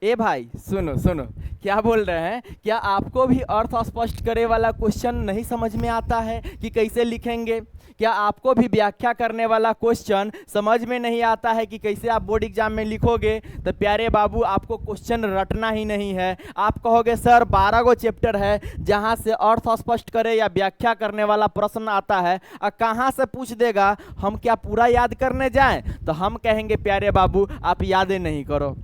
ए भाई सुनो सुनो, क्या बोल रहे हैं? क्या आपको भी अर्थ स्पष्ट करे वाला क्वेश्चन नहीं समझ में आता है कि कैसे लिखेंगे? क्या आपको भी व्याख्या करने वाला क्वेश्चन समझ में नहीं आता है कि कैसे आप बोर्ड एग्जाम में लिखोगे? तो प्यारे बाबू, आपको क्वेश्चन रटना ही नहीं है। आप कहोगे सर 12 गो चैप्टर है जहां से अर्थ स्पष्ट करे या व्याख्या करने वाला प्रश्न आता है, और कहां से पूछ देगा, हम क्या पूरा याद करने जाएं? तो हम कहेंगे प्यारे बाबू आप यादें नहीं करो,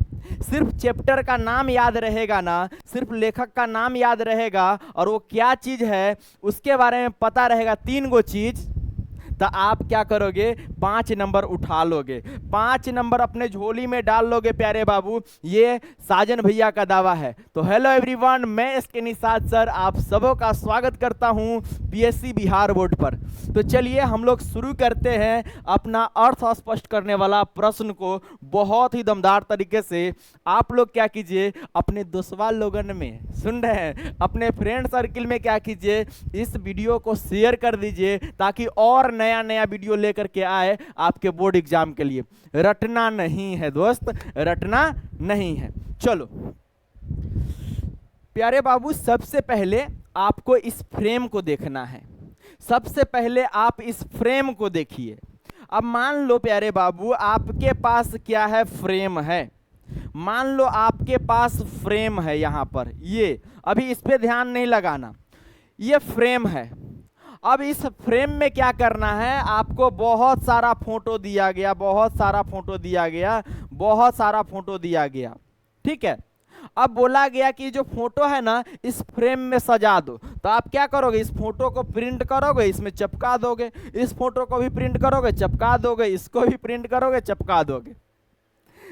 सिर्फ चैप्टर का नाम याद रहेगा ना, सिर्फ लेखक का नाम याद रहेगा और वो क्या चीज है उसके बारे में पता रहेगा, 3 गो चीज, तो आप क्या करोगे? 5 नंबर उठा लोगे, 5 नंबर अपने झोली में डाल लोगे प्यारे बाबू। ये साजन भैया का दावा है। तो हेलो एवरीवन, मैं इसके निषाद सर आप सबों का स्वागत करता हूं पीएससी बिहार बोर्ड पर। तो चलिए हम लोग शुरू करते हैं अपना अर्थ स्पष्ट करने वाला प्रश्न को बहुत ही दमदार तरीके से। आप लोग क्या कीजिए, अपने दोस्तों लोगन में, सुन रहे हैं, अपने फ्रेंड सर्किल में क्या कीजिए, इस वीडियो को शेयर कर दीजिए ताकि और नया नया वीडियो लेकर के आए आपके बोर्ड एग्जाम के लिए। रटना नहीं है दोस्त, रटना नहीं है। चलो प्यारे बाबू, सबसे पहले आपको इस फ्रेम को देखना है। सबसे पहले आप इस फ्रेम को देखिए। अब मान लो प्यारे बाबू आपके पास क्या है, फ्रेम है। मान लो आपके पास फ्रेम है, यहां पर ये, अभी इस पे ध्यान नहीं लगाना, ये फ्रेम है। अब इस फ्रेम में क्या करना है, आपको बहुत सारा फोटो दिया गया, बहुत सारा फोटो दिया गया, बहुत सारा फोटो दिया गया, ठीक है। अब बोला गया कि जो फोटो है ना इस फ्रेम में सजा दो। तो आप क्या करोगे, इस फोटो को प्रिंट करोगे, इसमें चिपका दोगे, इस फोटो को भी प्रिंट करोगे, चिपका दोगे, इसको भी प्रिंट करोगे, चिपका दोगे।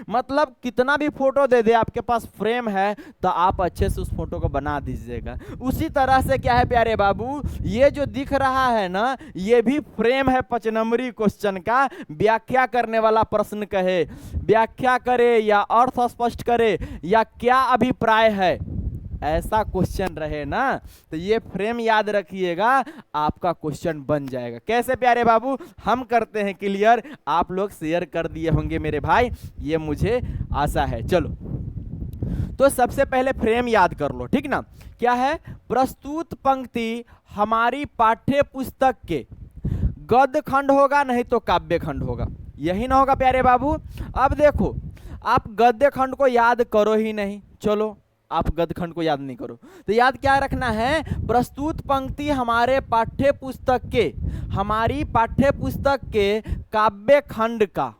मतलब कितना भी फोटो दे दे, आपके पास फ्रेम है तो आप अच्छे से उस फोटो को बना दीजिएगा। उसी तरह से क्या है प्यारे बाबू, ये जो दिख रहा है ना, ये भी फ्रेम है 5 नंबरी क्वेश्चन का। व्याख्या करने वाला प्रश्न कहे, व्याख्या करे या अर्थ स्पष्ट करे या क्या अभिप्राय है, ऐसा क्वेश्चन रहे ना, तो ये फ्रेम याद रखिएगा, आपका क्वेश्चन बन जाएगा। कैसे प्यारे बाबू, हम करते हैं क्लियर, आप लोग शेयर कर दिए होंगे मेरे भाई, ये मुझे आशा है। चलो तो सबसे पहले फ्रेम याद कर लो, ठीक ना। क्या है, प्रस्तुत पंक्ति हमारी पाठ्य पुस्तक के गद्य खंड होगा, नहीं तो काव्य खंड होगा, यही ना होगा प्यारे बाबू। अब देखो, आप गद्य खंड को याद करो ही नहीं, चलो आप गद्य खंड को याद नहीं करो, तो याद क्या रखना है, प्रस्तुत पंक्ति हमारे पाठ्य पुस्तक के, हमारी पाठ्य पुस्तक के काव्य खंड का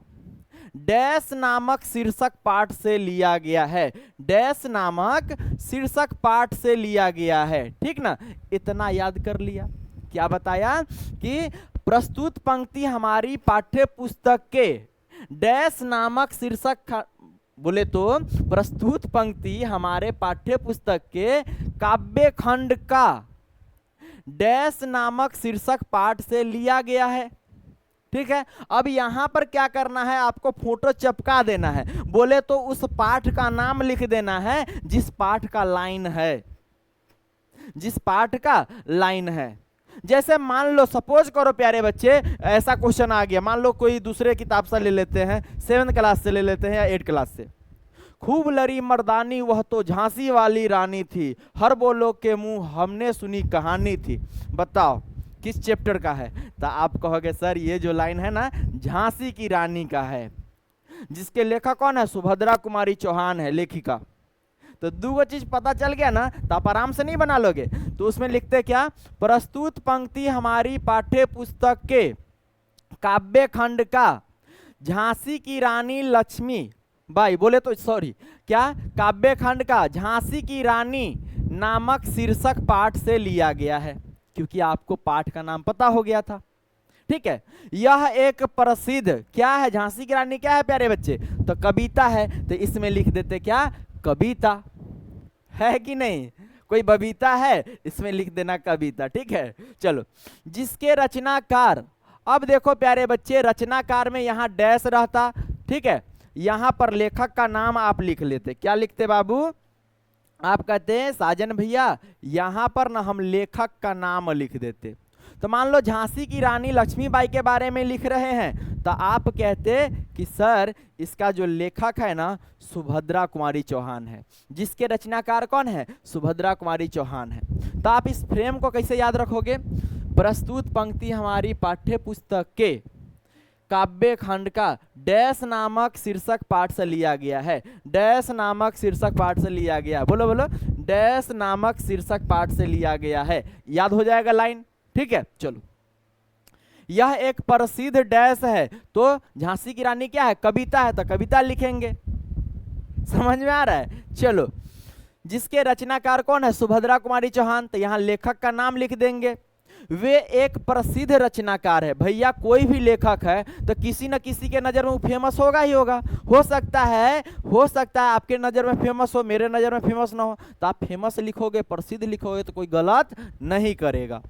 डैश नामक शीर्षक पाठ से लिया गया है, डैश नामक शीर्षक पाठ से लिया गया है, ठीक ना। इतना याद कर लिया। क्या बताया कि प्रस्तुत पंक्ति हमारी पाठ्य पुस्तक के डैश नामक शीर्षक, बोले तो प्रस्तुत पंक्ति हमारे पाठ्य पुस्तक के काव्य खंड का डैश नामक शीर्षक पाठ से लिया गया है, ठीक है। अब यहां पर क्या करना है, आपको फोटो चिपका देना है। बोले तो उस पाठ का नाम लिख देना है जिस पाठ का लाइन है, जिस पाठ का लाइन है। जैसे मान लो, सपोज करो प्यारे बच्चे, ऐसा क्वेश्चन आ गया, मान लो कोई दूसरे किताब से ले लेते हैं, 7th क्लास से ले लेते हैं या 8th क्लास से। खूब लड़ी मर्दानी वह तो झांसी वाली रानी थी, हर बोलो के मुंह हमने सुनी कहानी थी। बताओ किस चैप्टर का है? तो आप कहोगे सर ये जो लाइन है ना झांसी की रानी का है, जिसके लेखक कौन है, सुभद्रा कुमारी चौहान है लेखिका। तो 2 चीज पता चल गया ना, तो आप आराम से नहीं बना लोगे। तो उसमें लिखते क्या, प्रस्तुत पंक्ति हमारी पाठ्य पुस्तक के काव्य खंड का झांसी की रानी लक्ष्मी बाई, बोले तो सॉरी, क्या, काव्य खंड का झांसी की रानी नामक शीर्षक पाठ से लिया गया है, क्योंकि आपको पाठ का नाम पता हो गया था, ठीक है। यह एक प्रसिद्ध, क्या है, झांसी की रानी क्या है प्यारे बच्चे, तो कविता है। तो इसमें लिख देते क्या, कविता है कि नहीं, कोई बबीता है, इसमें लिख देना कविता, ठीक है। चलो, जिसके रचनाकार, अब देखो प्यारे बच्चे, रचनाकार में यहां डैश रहता, ठीक है, यहां पर लेखक का नाम आप लिख लेते। क्या लिखते बाबू, आप कहते हैं साजन भैया यहां पर ना हम लेखक का नाम लिख देते। तो मान लो झांसी की रानी लक्ष्मीबाई के बारे में लिख रहे हैं, तो आप कहते कि सर इसका जो लेखक है ना सुभद्रा कुमारी चौहान है, जिसके रचनाकार कौन है, सुभद्रा कुमारी चौहान है। तो आप इस फ्रेम को कैसे याद रखोगे, प्रस्तुत पंक्ति हमारी पाठ्य पुस्तक के काव्य खंड का डैश नामक शीर्षक पाठ से लिया गया है, डैश नामक शीर्षक पाठ से लिया गया, बोलो बोलो, डैश नामक शीर्षक पाठ से लिया गया है। याद हो जाएगा लाइन, ठीक है। चलो, यह एक प्रसिद्ध डैश है, तो झांसी की रानी क्या है, कविता है, तो कविता लिखेंगे। समझ में आ रहा है। चलो, जिसके रचनाकार कौन है, सुभद्रा कुमारी चौहान, तो यहां लेखक का नाम लिख देंगे। वे एक प्रसिद्ध रचनाकार है, भैया कोई भी लेखक है तो किसी न किसी के नजर में वो फेमस होगा ही होगा। हो सकता है आपके नजर में फेमस हो, मेरे नजर में फेमस ना हो, तो आप फेमस लिखोगे, प्रसिद्ध लिखोगे तो कोई गलत नहीं करेगा।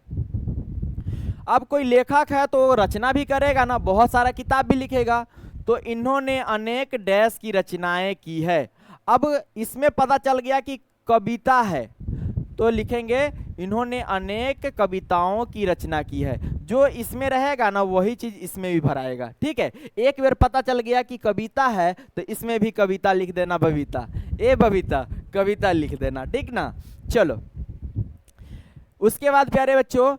अब कोई लेखक है तो रचना भी करेगा ना, बहुत सारा किताब भी लिखेगा, तो इन्होंने अनेक डैश की रचनाएं की है। अब इसमें पता चल गया कि कविता है, तो लिखेंगे इन्होंने अनेक कविताओं की रचना की है। जो इसमें रहेगा ना वही चीज इसमें भी भराएगा, ठीक है। एक बार पता चल गया कि कविता है तो इसमें भी कविता लिख देना, बबीता, ए बबीता कविता लिख देना, ठीक ना। चलो, उसके बाद प्यारे बच्चों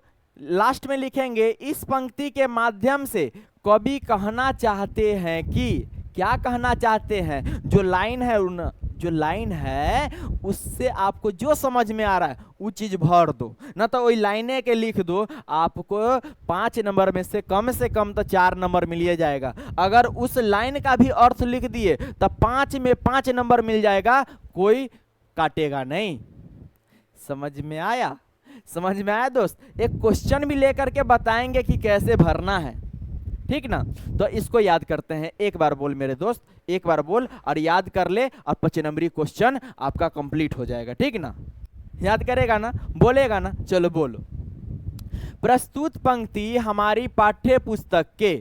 लास्ट में लिखेंगे इस पंक्ति के माध्यम से कवि कहना चाहते हैं कि, क्या कहना चाहते हैं, जो लाइन है उससे आपको जो समझ में आ रहा है वो चीज भर दो, ना तो वही लाइने के लिख दो, आपको 5 नंबर में से कम तो 4 नंबर मिल जाएगा। अगर उस लाइन का भी अर्थ लिख दिए तो 5 में 5 नंबर मिल जाएगा, कोई काटेगा नहीं। समझ में आया, समझ में आया दोस्त। एक क्वेश्चन भी लेकर के बताएंगे कि कैसे भरना है, ठीक ना। तो इसको याद करते हैं, एक बार बोल मेरे दोस्त, एक बार बोल और याद कर ले, और 5 नंबरी क्वेश्चन आपका कंप्लीट हो जाएगा, ठीक ना। याद करेगा ना, बोलेगा ना। चलो बोलो, प्रस्तुत पंक्ति हमारी पाठ्य पुस्तक के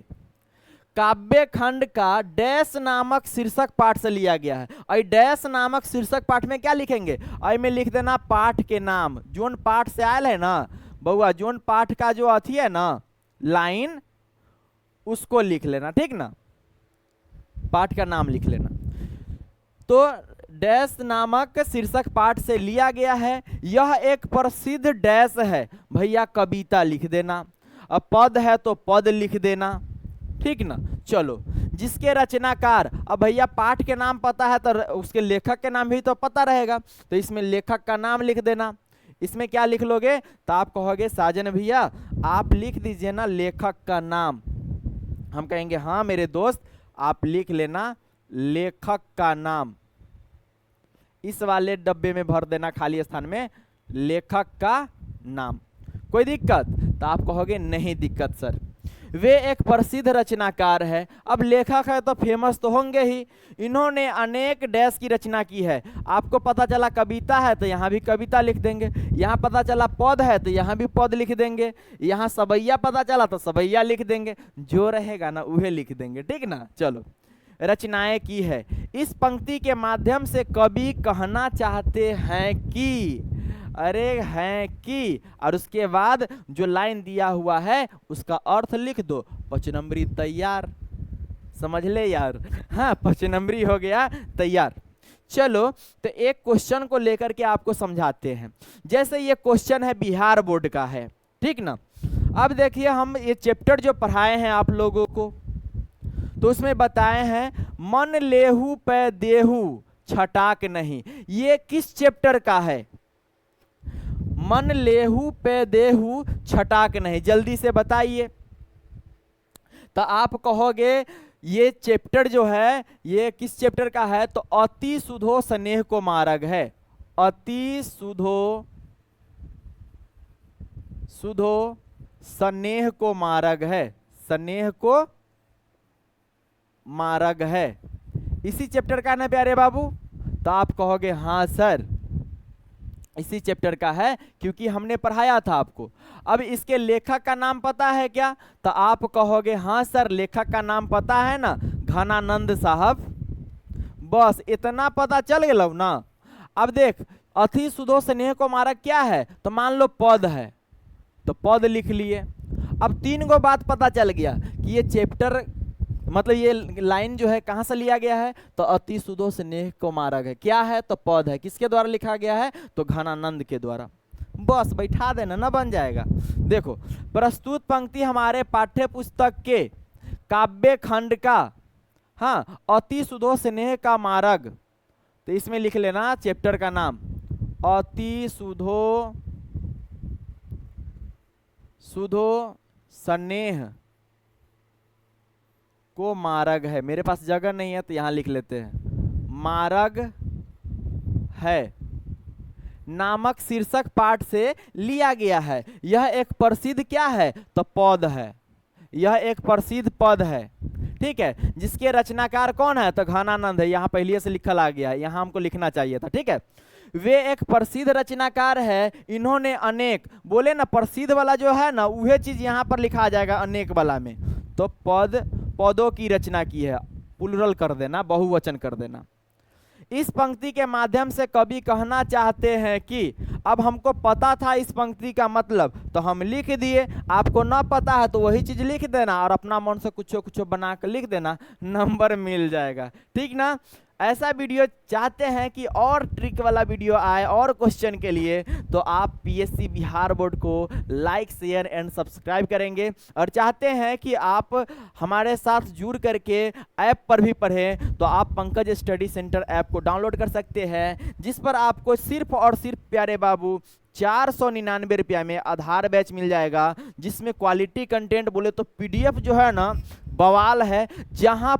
काव्य खंड का डैश नामक शीर्षक पाठ से लिया गया है। और डैश नामक शीर्षक पाठ में क्या लिखेंगे, आई में लिख देना पाठ के नाम, जोन पाठ से आयल है ना बउआ, जोन पाठ का जो अथी है ना लाइन, उसको लिख लेना, ठीक ना, पाठ का नाम लिख लेना। तो डैश नामक शीर्षक पाठ से लिया गया है, यह एक प्रसिद्ध डैश है, भैया कविता लिख देना। अब पद है तो पद लिख देना, ठीक ना। चलो, जिसके रचनाकार, अब भैया पाठ के नाम पता है तो उसके लेखक के नाम भी तो पता रहेगा, तो इसमें लेखक का नाम लिख देना। इसमें क्या लिख लोगे, तो आप कहोगे साजन भैया आप लिख दीजिए ना लेखक का नाम। हम कहेंगे हाँ मेरे दोस्त आप लिख लेना लेखक का नाम, इस वाले डब्बे में भर देना खाली स्थान में लेखक का नाम। कोई दिक्कत, तो आप कहोगे नहीं दिक्कत सर। वे एक प्रसिद्ध रचनाकार है, अब लेखक है तो फेमस तो होंगे ही, इन्होंने अनेक डैश की रचना की है। आपको पता चला कविता है तो यहाँ भी कविता लिख देंगे, यहाँ पता चला पद है तो यहाँ भी पद लिख देंगे, यहाँ सवैया पता चला तो सवैया लिख देंगे, जो रहेगा ना वह लिख देंगे, ठीक ना। चलो, रचनाएं की है, इस पंक्ति के माध्यम से कवि कहना चाहते हैं कि, अरे हैं कि, और उसके बाद जो लाइन दिया हुआ है उसका अर्थ लिख दो, 5 नंबरी तैयार। समझ ले यार, हाँ 5 नंबरी हो गया तैयार। चलो, तो एक क्वेश्चन को लेकर के आपको समझाते हैं। जैसे ये क्वेश्चन है बिहार बोर्ड का है, ठीक ना। अब देखिए हम ये चैप्टर जो पढ़ाए हैं आप लोगों को, तो उसमें बताए हैं मन लेहू पे देहू छटाक नहीं, ये किस चैप्टर का है, मन लेहू पे देहू छटाक नहीं, जल्दी से बताइए। तो आप कहोगे ये चैप्टर जो है ये किस चैप्टर का है, तो अति सुधो स्नेह को मार्ग है, अति सुधो स्नेह को मार्ग है, स्नेह को मार्ग है, इसी चैप्टर का ना प्यारे बाबू। तो आप कहोगे हाँ सर इसी चैप्टर का है, क्योंकि हमने पढ़ाया था आपको। अब इसके लेखक का नाम पता है क्या, तो आप कहोगे हाँ सर लेखक का नाम पता है ना, घनानंद साहब। बस इतना पता चल गया ना। अब देख अति सुधो स्नेह को मार्ग क्या है, तो मान लो पद है तो पद लिख लिए, अब 3 गो बात पता चल गया कि ये चैप्टर मतलब ये लाइन जो है कहाँ से लिया गया है, तो अति सुधो स्नेह को मार्ग है, क्या है तो पद है, किसके द्वारा लिखा गया है, तो घनानंद के द्वारा। बस बैठा देना ना, बन जाएगा। देखो प्रस्तुत पंक्ति हमारे पाठ्य पुस्तक के काव्य खंड का, हाँ, अति सुधो स्नेह का मार्ग, तो इसमें लिख लेना चैप्टर का नाम, अति सुधो स्नेह को मार्ग है। मेरे पास जगह नहीं है तो यहां लिख लेते हैं, मार्ग है नामक शीर्षक पाठ से लिया गया है। यह एक प्रसिद्ध क्या है, तो पद है, यह एक प्रसिद्ध पद है, ठीक है। जिसके रचनाकार कौन है, तो घनानंद है, यहाँ पहले से लिखल आ गया है, यहाँ हमको लिखना चाहिए था, ठीक है। वे एक प्रसिद्ध रचनाकार है, इन्होंने अनेक, बोले ना प्रसिद्ध वाला जो है ना वह चीज यहाँ पर लिखा आ जाएगा अनेक वाला में, तो पदों की रचना की है, प्लुरल कर देना, बहुवचन कर देना। इस पंक्ति के माध्यम से कवि कहना चाहते हैं कि अब हमको पता था इस पंक्ति का मतलब तो हम लिख दिए, आपको ना पता है तो वही चीज लिख देना और अपना मन से कुछ बना कर लिख देना, नंबर मिल जाएगा, ठीक ना। ऐसा वीडियो चाहते हैं कि और ट्रिक वाला वीडियो आए और क्वेश्चन के लिए, तो आप पीएससी बिहार बोर्ड को लाइक शेयर एंड सब्सक्राइब करेंगे। और चाहते हैं कि आप हमारे साथ जुड़ करके ऐप पर भी पढ़ें, तो आप पंकज स्टडी सेंटर ऐप को डाउनलोड कर सकते हैं, जिस पर आपको सिर्फ और सिर्फ प्यारे बाबू 499 रुपया में आधार बैच मिल जाएगा, जिसमें क्वालिटी कंटेंट बोले तो पीडीएफ जो है ना बवाल है, जहां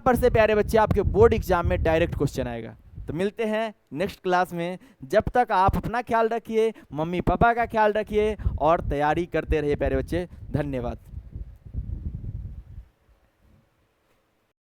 पर से प्यारे बच्चे आपके बोर्ड एग्जाम में डायरेक्ट क्वेश्चन आएगा। तो मिलते हैं नेक्स्ट क्लास में, जब तक आप अपना ख्याल रखिए, मम्मी पापा का ख्याल रखिए और तैयारी करते रहिए प्यारे बच्चे। धन्यवाद।